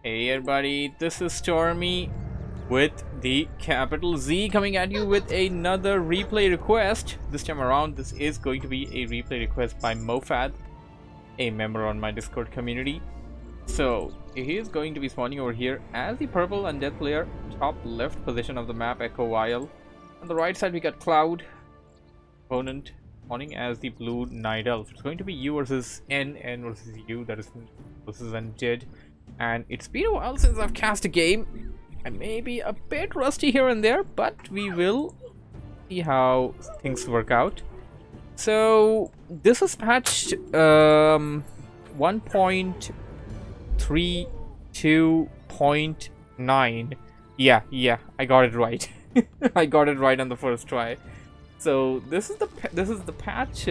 Hey everybody, this is Stormy with the capital Z coming at you with another replay request. This time around, this is going to be a replay request by MoFaD, a member on my Discord community. So, he is going to be spawning over here as the purple Undead player, top left position of the map, Echo Wild. On the right side, we got Cloud, opponent, spawning as the blue Night Elf. It's going to be you versus N versus you, that is versus Undead. And it's been a while since I've cast a game. I may be a bit rusty here and there, but we will see how things work out. So this is patched 1.32.9. Yeah, I got it right. I got it right on the first try. So this is the patch,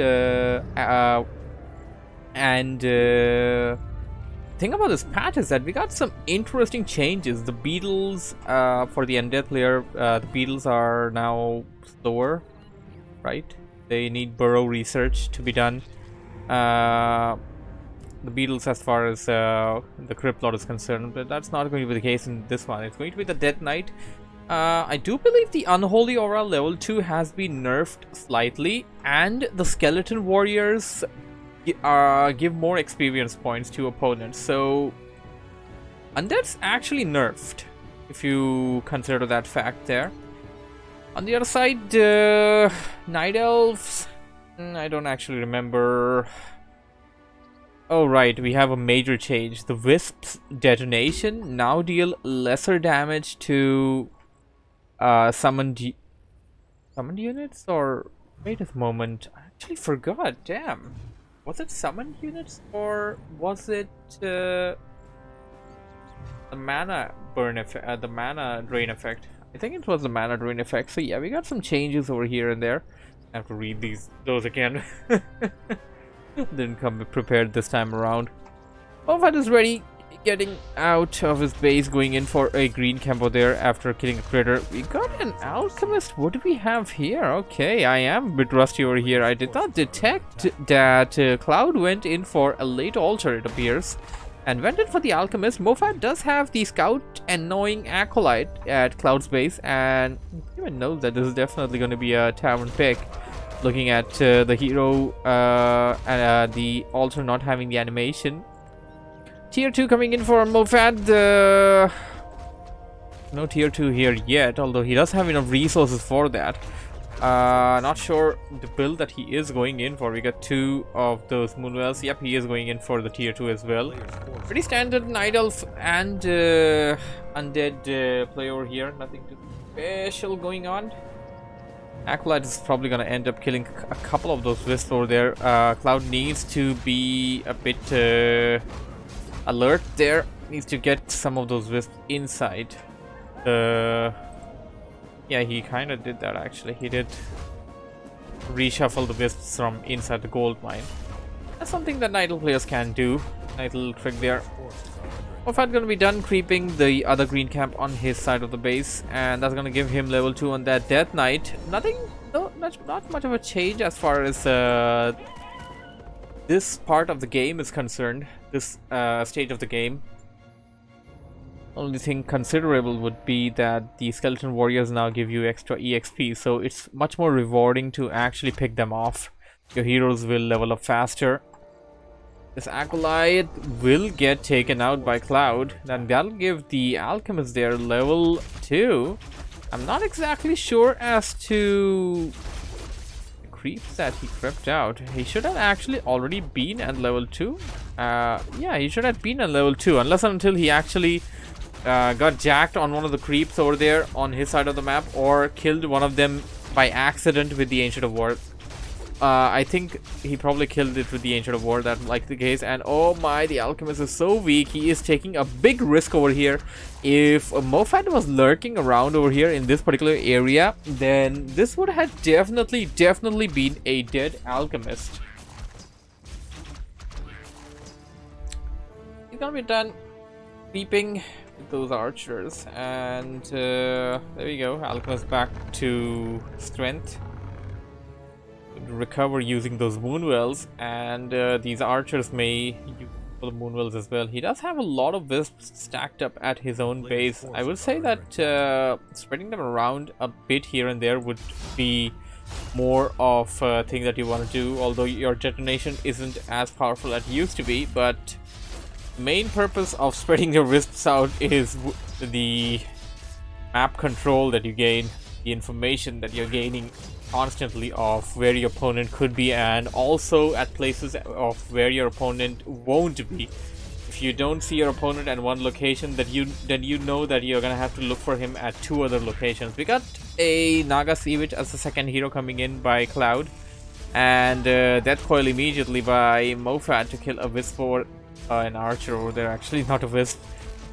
thing about this patch is that we got some interesting changes. The beetles for the Undead player, the beetles are now slower, right? They need burrow research to be done. The beetles, as far as the crypt lord is concerned, but that's not going to be the case in this one. It's going to be the Death Knight. I do believe the Unholy Aura level 2 has been nerfed slightly, and the Skeleton Warriors give more experience points to opponents. So Undead's actually nerfed, if you consider that fact there. On the other side, Night Elves, I don't actually remember. Oh right, we have a major change. The Wisp's detonation now deal lesser damage to summoned units, or wait a moment, I actually forgot, damn. Was it summoned units, or was it the mana burn effect, the mana drain effect? I think it was the mana drain effect. So yeah, we got some changes over here and there. I have to read those again. Didn't come prepared this time around. MoFaD is ready, getting out of his base, going in for a green campo there after killing a critter. We got an alchemist. What do we have here? Okay, I am a bit rusty over here. I did not detect that Cloud went in for a late altar, it appears, and went in for the alchemist. MoFaD does have the scout and knowing acolyte at Cloud's base, and even knows that this is definitely going to be a tavern pick. Looking at the hero and the altar not having the animation. Tier 2 coming in for MoFaD. No tier 2 here yet, although he does have enough resources for that. Not sure the build that he is going in for. We got 2 of those Moonwells. Yep, he is going in for the tier 2 as well. Pretty standard Night Elf and Undead play over here. Nothing too special going on. Acolyte is probably going to end up killing a couple of those wisps over there. Cloud needs to be a bit alert there, needs to get some of those wisps inside. Yeah, he kind of did that actually. He did reshuffle the wisps from inside the gold mine. That's something that Night Elf players can do. Nice little trick there. MoFaD gonna be done creeping the other green camp on his side of the base, and that's gonna give him level 2 on that Death Knight. Nothing, no, not much of a change as far as this part of the game is concerned, this stage of the game. Only thing considerable would be that the Skeleton Warriors now give you extra EXP, so it's much more rewarding to actually pick them off. Your heroes will level up faster. This Acolyte will get taken out by Cloud, then that'll give the Alchemist their level 2. I'm not exactly sure as to creeps that he crept out. He should have actually already been at level 2. Yeah, he should have been at level 2, unless and until he actually got jacked on one of the creeps over there on his side of the map, or killed one of them by accident with the Ancient of War. I think he probably killed it with the Ancient of War, that's like the case. And oh my, the Alchemist is so weak. He is taking a big risk over here. If MoFaD was lurking around over here in this particular area, then this would have definitely been a dead Alchemist. He's gonna be done creeping with those archers, and there we go. Alchemist back to strength. Recover using those Moonwells, and these archers may for the Moonwells as well. He does have a lot of wisps stacked up at his own base. I would say that spreading them around a bit here and there would be more of a thing that you want to do, although your detonation isn't as powerful as it used to be. But the main purpose of spreading your wisps out is the map control that you gain, the information that you're gaining constantly of where your opponent could be, and also at places of where your opponent won't be. If you don't see your opponent at one location, then you know that you're gonna have to look for him at 2 other locations. We got a Naga Sea Witch as the second hero coming in by Cloud, and Death Coil immediately by MoFaD to kill a Wisp or an Archer over there. Actually, not a Wisp.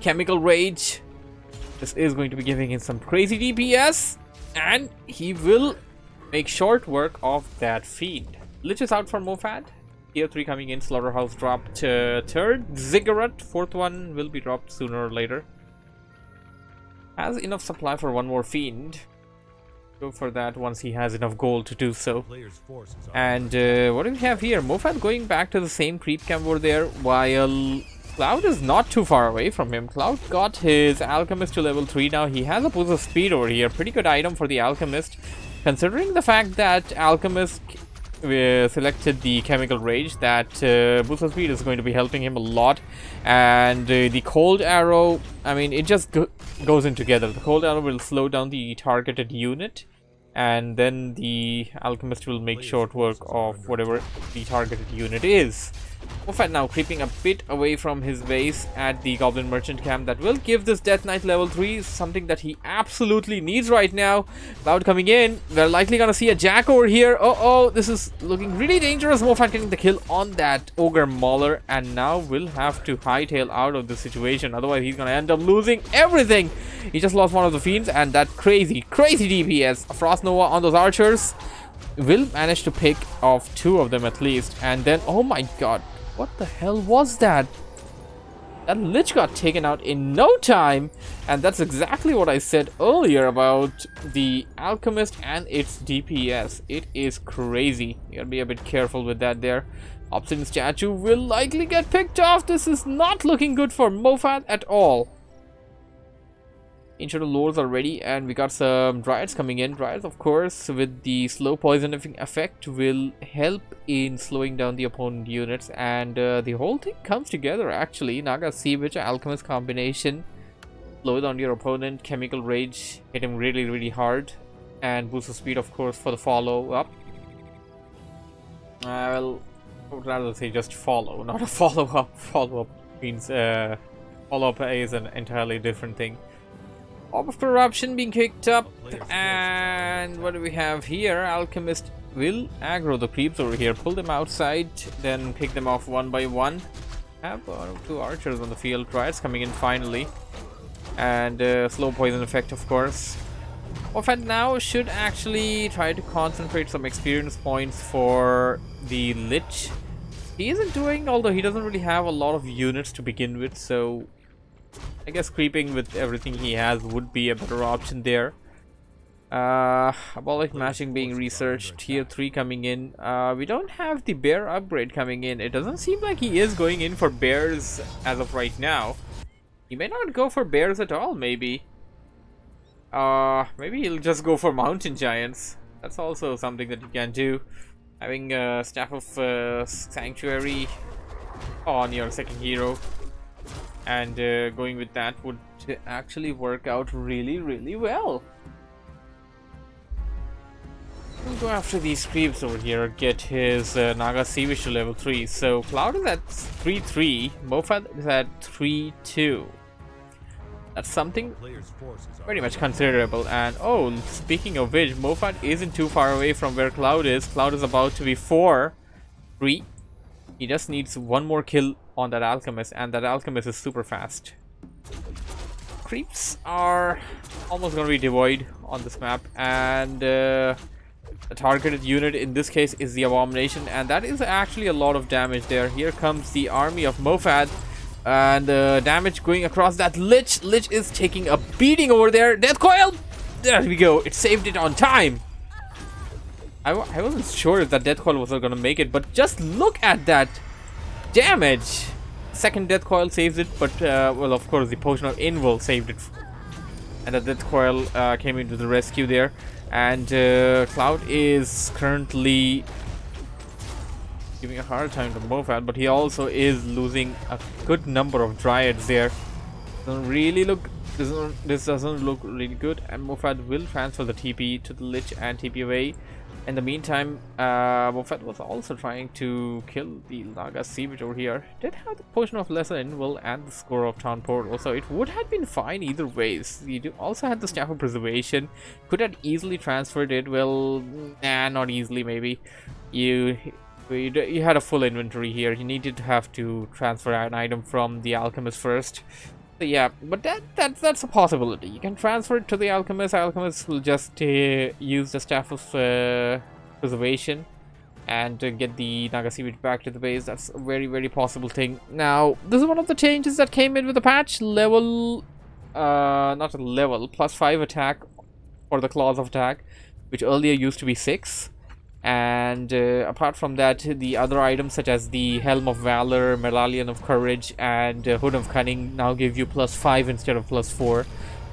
Chemical Rage. This is going to be giving him some crazy DPS, and he will make short work of that Fiend. Lich is out for MoFaD. Tier 3 coming in. Slaughterhouse dropped third. Ziggurat, fourth one, will be dropped sooner or later. Has enough supply for one more Fiend. Go for that once he has enough gold to do so. And what do we have here? MoFaD going back to the same creep camp over there, while Cloud is not too far away from him. Cloud got his Alchemist to level 3 now. He has a boost of speed over here. Pretty good item for the Alchemist, considering the fact that Alchemist selected the Chemical Rage. That boost of speed is going to be helping him a lot. And the Cold Arrow, I mean, it just goes in together. The Cold Arrow will slow down the targeted unit, and then the Alchemist will make short work of whatever the targeted unit is. MoFaD now creeping a bit away from his base at the Goblin Merchant camp. That will give this Death Knight level 3, something that he absolutely needs right now. Cloud coming in. We're likely gonna see a Jack over here. Oh, this is looking really dangerous. MoFaD getting the kill on that Ogre Mauler, and now will have to hightail out of the situation. Otherwise, he's gonna end up losing everything. He just lost one of the Fiends, and that crazy DPS. Frost Nova on those Archers will manage to pick off 2 of them at least. And then, oh my god, what the hell was that? That Lich got taken out in no time. And that's exactly what I said earlier about the Alchemist and its DPS. It is crazy. You gotta be a bit careful with that there. Obsidian Statue will likely get picked off. This is not looking good for MoFaD at all. Ancient Lords are ready, and we got some Dryads coming in. Dryads, of course, with the slow poisoning effect, will help in slowing down the opponent units, and the whole thing comes together actually. Naga Sea Witch Alchemist combination, slow down your opponent, Chemical Rage, hit him really hard, and boost of speed, of course, for the follow up. Well, I would rather say just follow, not a follow up. Follow up means follow up is an entirely different thing. Orb of Corruption being kicked up, and what do we have here? Alchemist will aggro the creeps over here, pull them outside, then pick them off one by one. Have 2 Archers on the field. Dryads coming in finally, and slow poison effect, of course. MoFaD now should actually try to concentrate some experience points for the Lich. He isn't doing, although he doesn't really have a lot of units to begin with, so I guess creeping with everything he has would be a better option there. Abolic Mashing being researched. Tier 3 coming in. We don't have the bear upgrade coming in. It doesn't seem like he is going in for bears as of right now. He may not go for bears at all, maybe. Maybe he'll just go for mountain giants. That's also something that you can do. Having Staff of Sanctuary on your second hero, and going with that would actually work out really well. We'll go after these creeps over here, get his Naga Sea Witch to level 3. So Cloud is at 3-3, MoFaD is at 3-2. That's something pretty much considerable. And oh, speaking of which, MoFaD isn't too far away from where Cloud is. Cloud is about to be 4-3. He just needs one more kill on that Alchemist, and that Alchemist is super fast. Creeps are almost going to be devoid on this map, and the targeted unit in this case is the Abomination, and that is actually a lot of damage there. Here comes the army of MoFaD, and damage going across that Lich. Lich is taking a beating over there. Death Coil! There we go. It saved it on time. I wasn't sure if that Death Coil was going to make it, but just look at that damage. second Death Coil saves it, but well, of course, the Potion of Invul saved it, and the Death Coil came into the rescue there. And Cloud is currently giving a hard time to MoFaD, but he also is losing a good number of Dryads there. Doesn't really look. This doesn't look really good, and MoFaD will transfer the TP to the Lich and TP away. In the meantime, MoFaD was also trying to kill the Naga Siege over here. Did have the Potion of Lesser Invul and the Score of Town Portal, so it would have been fine either ways. You also had the Staff of Preservation. Could have easily transferred it. Well, nah, not easily maybe. You had a full inventory here. You needed to have to transfer an item from the Alchemist first. So yeah, but that's a possibility. You can transfer it to the Alchemist. Alchemist will just use the Staff of Preservation and get the Naga Seaweed back to the base. That's a very, very possible thing. Now, this is one of the changes that came in with the patch. Level, not a level, +5 attack for the Claws of Attack, which earlier used to be 6. And apart from that, the other items such as the Helm of Valor, Medallion of Courage, and Hood of Cunning now give you +5 instead of +4.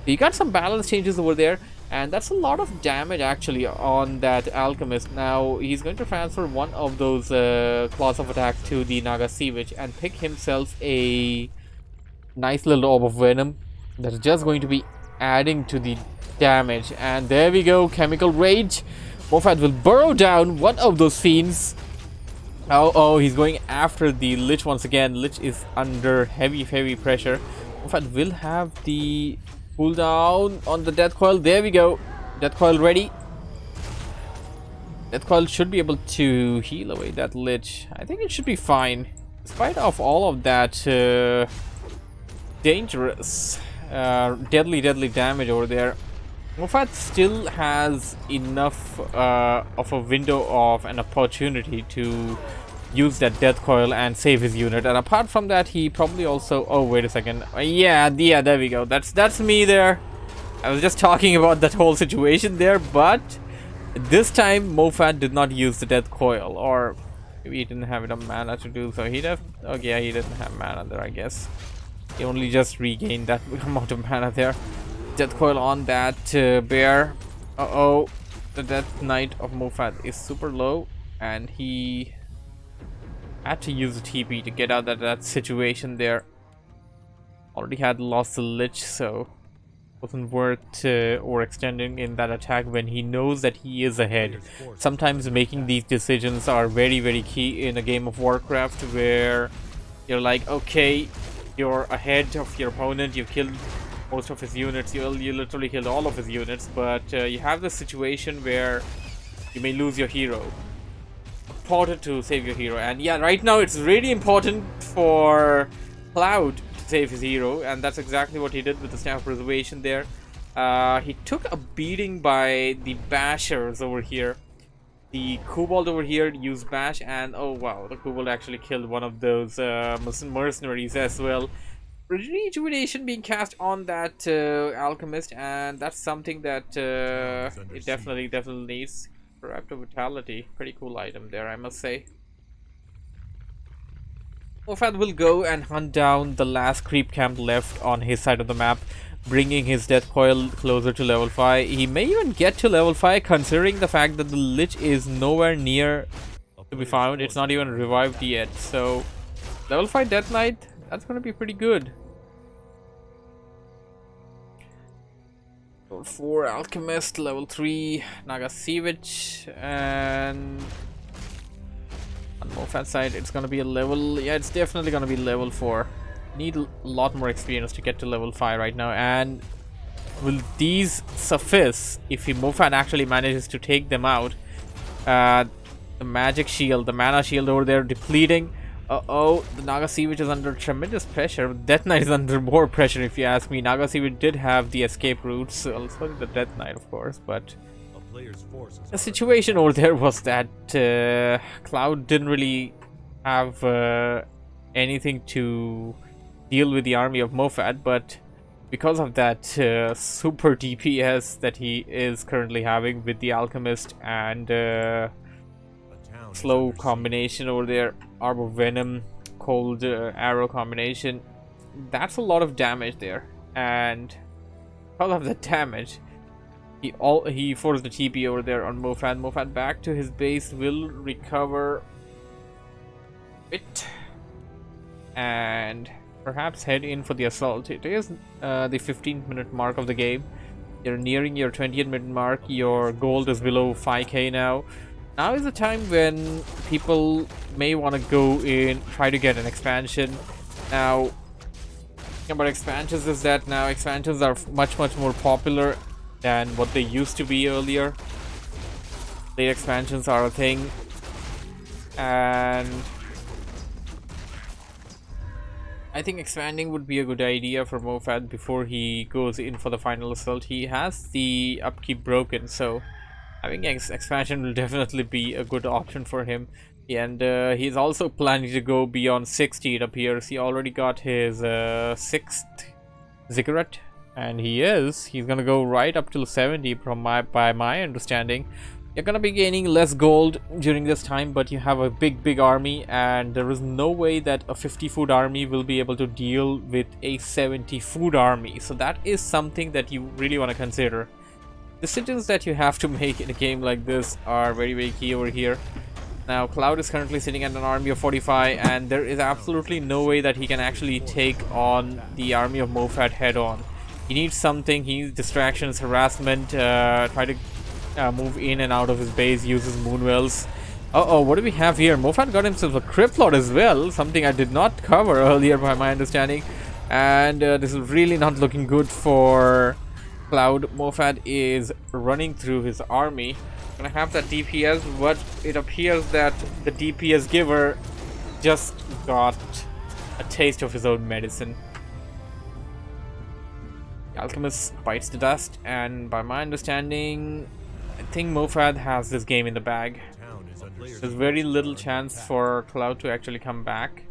You got some balance changes over there, and that's a lot of damage actually on that Alchemist. Now he's going to transfer one of those Claws of Attack to the Naga Sea Witch and pick himself a nice little Orb of Venom that's just going to be adding to the damage. And there we go, Chemical Rage. MoFaD will burrow down one of those fiends. Oh, he's going after the Lich once again. Lich is under heavy pressure. MoFaD will have the cooldown on the Death Coil. There we go. Death Coil ready. Death Coil should be able to heal away that Lich. I think it should be fine. Despite of all of that dangerous, deadly damage over there, MoFaD still has enough of a window of an opportunity to use that Death Coil and save his unit. And apart from that, he probably also... Oh, wait a second. Yeah, there we go. That's me there. I was just talking about that whole situation there, but this time MoFaD did not use the Death Coil, or maybe he didn't have enough mana to do so. Okay, yeah, he didn't have mana there, I guess. He only just regained that amount of mana there. Death Coil on that bear. The Death Knight of MoFaD is super low, and he had to use the TP to get out of that situation there. Already had lost the Lich, so wasn't worth overextending in that attack when he knows that he is ahead. Sometimes making these decisions are very key in a game of Warcraft, where you're like, okay, you're ahead of your opponent, you've killed most of his units, you literally killed all of his units, but you have this situation where you may lose your hero. Important to save your hero, and yeah, right now it's really important for Cloud to save his hero, and that's exactly what he did with the Staff of Preservation there. He took a beating by the Bashers over here. The Kobold over here used Bash, and oh wow, the Kobold actually killed one of those mercenaries as well. Rejuvenation being cast on that Alchemist, and that's something that it definitely needs. Raptor Vitality, pretty cool item there, I must say. MoFaD will go and hunt down the last creep camp left on his side of the map, bringing his Death Coil closer to level 5. He may even get to level 5, considering the fact that the Lich is nowhere near to be found. It's not even revived yet, so level 5 Death Knight, that's gonna be pretty good. Level 4 Alchemist, level 3 Naga Sea Witch, and on MoFaD side it's gonna be a level... Yeah, it's definitely gonna be level 4. Need a lot more experience to get to level 5 right now, and will these suffice if MoFaD actually manages to take them out? The magic shield, the mana shield over there depleting. The Naga Sea Witch is under tremendous pressure. Death Knight is under more pressure, if you ask me. Naga Sea Witch did have the escape routes, also the Death Knight, of course, but the situation over there was that Cloud didn't really have anything to deal with the army of MoFaD, but because of that super DPS that he is currently having with the Alchemist and slow combination over there, Orb of Venom, cold arrow combination. That's a lot of damage there, and all of the damage, he forced the TP over there on MoFaD. MoFaD back to his base, will recover it and perhaps head in for the assault. It is the 15th-minute mark of the game. You're nearing your 20th minute mark. Your gold is below 5k now. Now is the time when people may want to go in, try to get an expansion. Now, thing about expansions is that now expansions are much more popular than what they used to be earlier. Late expansions are a thing, and I think expanding would be a good idea for MoFaD before he goes in for the final assault. He has the upkeep broken, so having expansion will definitely be a good option for him. And he's also planning to go beyond 60, it appears. He already got his 6th ziggurat, and he's gonna go right up till 70 by my understanding. You're gonna be gaining less gold during this time, but you have a big army, and there is no way that a 50 food army will be able to deal with a 70 food army. So that is something that you really want to consider. Decisions that you have to make in a game like this are very key over here. Now, Cloud is currently sitting at an army of 45, and there is absolutely no way that he can actually take on the army of MoFaD head on. He needs something. He needs distractions, harassment, try to move in and out of his base, uses moonwells. What do we have here? MoFaD got himself a Crypt Lord as well, something I did not cover earlier by my understanding. And this is really not looking good for Cloud. MoFaD is running through his army. Gonna have that DPS, but it appears that the DPS giver just got a taste of his own medicine. The Alchemist bites the dust, and by my understanding, I think MoFaD has this game in the bag. There's very little chance for Cloud to actually come back,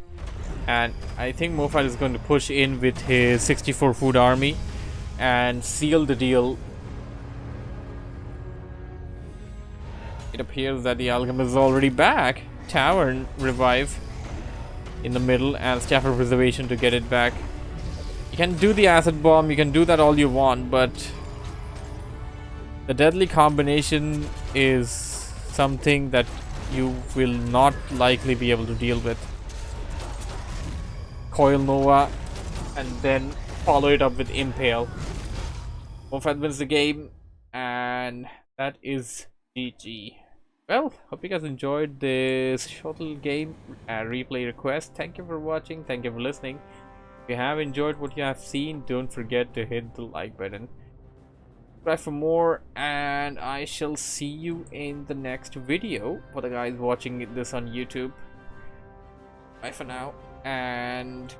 and I think MoFaD is going to push in with his 64 food army and seal the deal. It appears that the Alchemist is already back. Tavern revive in the middle and Staff of Preservation to get it back. You can do the acid bomb, you can do that all you want, but the deadly combination is something that you will not likely be able to deal with. Coil Nova and then follow it up with Impale. MoFaD wins the game, and that is GG. Well, hope you guys enjoyed this shuttle game replay request. Thank you for watching, thank you for listening. If you have enjoyed what you have seen, don't forget to hit the like button. Subscribe for more, and I shall see you in the next video for the guys watching this on YouTube. Bye for now, and